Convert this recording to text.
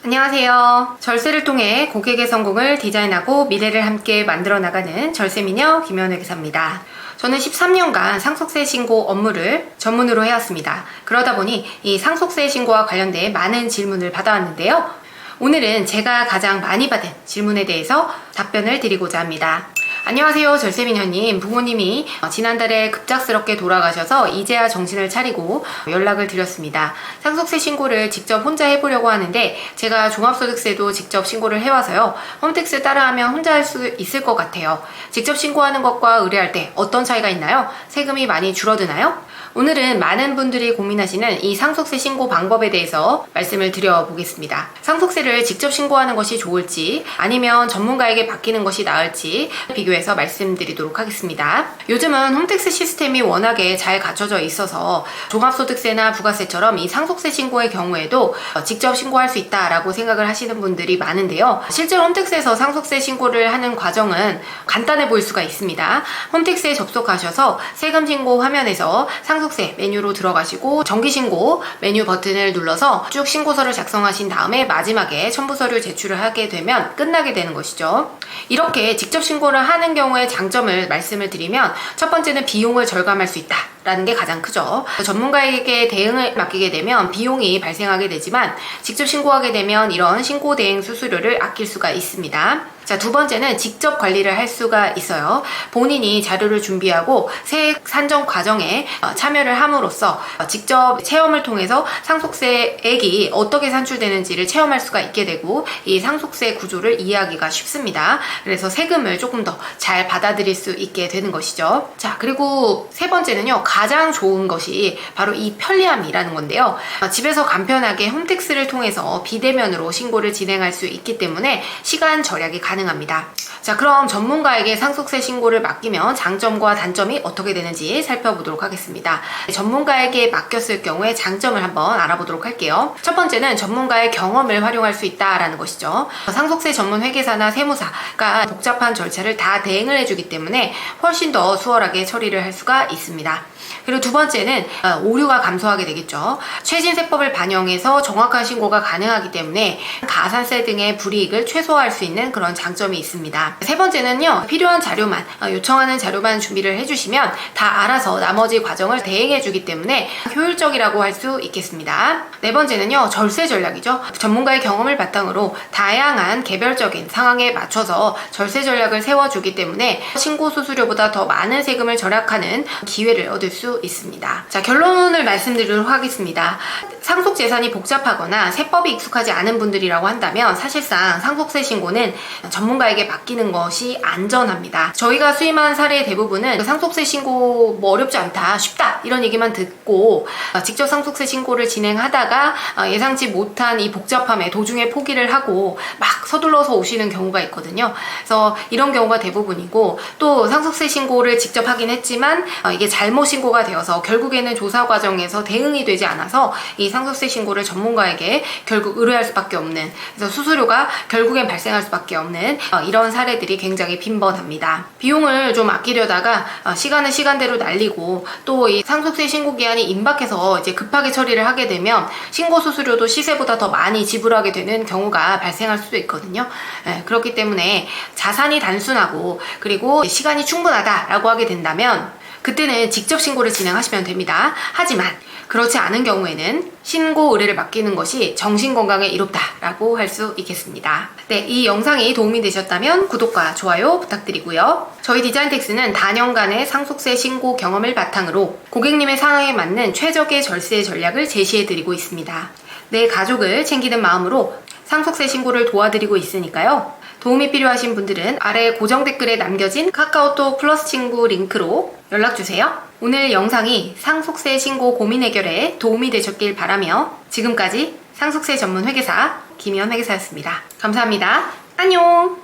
안녕하세요. 절세를 통해 고객의 성공을 디자인하고 미래를 함께 만들어 나가는 절세미녀 김현우 기사입니다. 저는 13년간 상속세 신고 업무를 전문으로 해왔습니다. 그러다 보니 이 상속세 신고와 관련된 많은 질문을 받아왔는데요. 오늘은 제가 가장 많이 받은 질문에 대해서 답변을 드리고자 합니다. 안녕하세요, 절세미녀님. 부모님이 지난달에 급작스럽게 돌아가셔서 이제야 정신을 차리고 연락을 드렸습니다. 상속세 신고를 직접 혼자 해보려고 하는데 제가 종합소득세도 직접 신고를 해와서요. 홈택스 따라하면 혼자 할 수 있을 것 같아요. 직접 신고하는 것과 의뢰할 때 어떤 차이가 있나요? 세금이 많이 줄어드나요? 오늘은 많은 분들이 고민하시는 이 상속세 신고 방법에 대해서 말씀을 드려보겠습니다. 상속세를 직접 신고하는 것이 좋을지 아니면 전문가에게 맡기는 것이 나을지 비교해서 말씀드리도록 하겠습니다. 요즘은 홈택스 시스템이 워낙에 잘 갖춰져 있어서 종합소득세나 부가세처럼 이 상속세 신고의 경우에도 직접 신고할 수 있다라고 생각을 하시는 분들이 많은데요. 실제로 홈택스에서 상속세 신고를 하는 과정은 간단해 보일 수가 있습니다. 홈택스에 접속하셔서 세금 신고 화면에서 상속세 메뉴로 들어가시고 정기신고 메뉴 버튼을 눌러서 쭉 신고서를 작성하신 다음에 마지막에 첨부서류 제출을 하게 되면 끝나게 되는 것이죠. 이렇게 직접 신고를 하는 경우의 장점을 말씀을 드리면 첫 번째는 비용을 절감할 수 있다 라는 게 가장 크죠. 전문가에게 대응을 맡기게 되면 비용이 발생하게 되지만 직접 신고하게 되면 이런 신고 대행 수수료를 아낄 수가 있습니다. 자, 두 번째는 직접 관리를 할 수가 있어요. 본인이 자료를 준비하고 세액 산정 과정에 참여를 함으로써 직접 체험을 통해서 상속세액이 어떻게 산출되는지를 체험할 수가 있게 되고 이 상속세 구조를 이해하기가 쉽습니다. 그래서 세금을 조금 더 잘 받아들일 수 있게 되는 것이죠. 자, 그리고 세 번째는요. 가장 좋은 것이 바로 이 편리함이라는 건데요. 집에서 간편하게 홈택스를 통해서 비대면으로 신고를 진행할 수 있기 때문에 시간 절약이 가능합니다. 자, 그럼 전문가에게 상속세 신고를 맡기면 장점과 단점이 어떻게 되는지 살펴보도록 하겠습니다. 전문가에게 맡겼을 경우에 장점을 한번 알아보도록 할게요. 첫 번째는 전문가의 경험을 활용할 수 있다라는 것이죠. 상속세 전문 회계사나 세무사가 복잡한 절차를 다 대행을 해주기 때문에 훨씬 더 수월하게 처리를 할 수가 있습니다. 그리고 두 번째는 오류가 감소하게 되겠죠. 최신 세법을 반영해서 정확한 신고가 가능하기 때문에 가산세 등의 불이익을 최소화할 수 있는 그런 장점이 있습니다. 세 번째는요. 필요한 자료만 요청하는 자료만 준비를 해주시면 다 알아서 나머지 과정을 대행해주기 때문에 효율적이라고 할 수 있겠습니다. 네 번째는요. 절세 전략이죠. 전문가의 경험을 바탕으로 다양한 개별적인 상황에 맞춰서 절세 전략을 세워주기 때문에 신고 수수료보다 더 많은 세금을 절약하는 기회를 얻을 수 있습니다. 자, 결론을 말씀드리도록 하겠습니다. 상속 재산이 복잡하거나 세법이 익숙하지 않은 분들이라고 한다면 사실상 상속세 신고는 전문가에게 맡기는 것이 안전합니다. 저희가 수임한 사례의 대부분은 상속세 신고 뭐 어렵지 않다, 쉽다 이런 얘기만 듣고 직접 상속세 신고를 진행하다가 예상치 못한 이 복잡함에 도중에 포기를 하고 막 서둘러서 오시는 경우가 있거든요. 그래서 이런 경우가 대부분이고 또 상속세 신고를 직접 하긴 했지만 이게 잘못 신고가 되어서 결국에는 조사 과정에서 대응이 되지 않아서 이 상속세 신고를 전문가에게 결국 의뢰할 수밖에 없는, 그래서 수수료가 결국엔 발생할 수밖에 없는 이런 사례들이 굉장히 빈번합니다. 비용을 좀 아끼려다가 시간은 시간대로 날리고 또 이 상속세 신고 기한이 임박해서 이제 급하게 처리를 하게 되면 신고 수수료도 시세보다 더 많이 지불하게 되는 경우가 발생할 수도 있거든요. 그렇기 때문에 자산이 단순하고 그리고 시간이 충분하다라고 하게 된다면 그때는 직접 신고를 진행하시면 됩니다. 하지만 그렇지 않은 경우에는 신고 의뢰를 맡기는 것이 정신건강에 이롭다라고 할 수 있겠습니다. 네, 이 영상이 도움이 되셨다면 구독과 좋아요 부탁드리고요. 저희 디자인텍스는 다년간의 상속세 신고 경험을 바탕으로 고객님의 상황에 맞는 최적의 절세 전략을 제시해드리고 있습니다. 내 가족을 챙기는 마음으로 상속세 신고를 도와드리고 있으니까요. 도움이 필요하신 분들은 아래 고정 댓글에 남겨진 카카오톡 플러스 친구 링크로 연락주세요. 오늘 영상이 상속세 신고 고민 해결에 도움이 되셨길 바라며 지금까지 상속세 전문 회계사 김희연 회계사였습니다. 감사합니다. 안녕!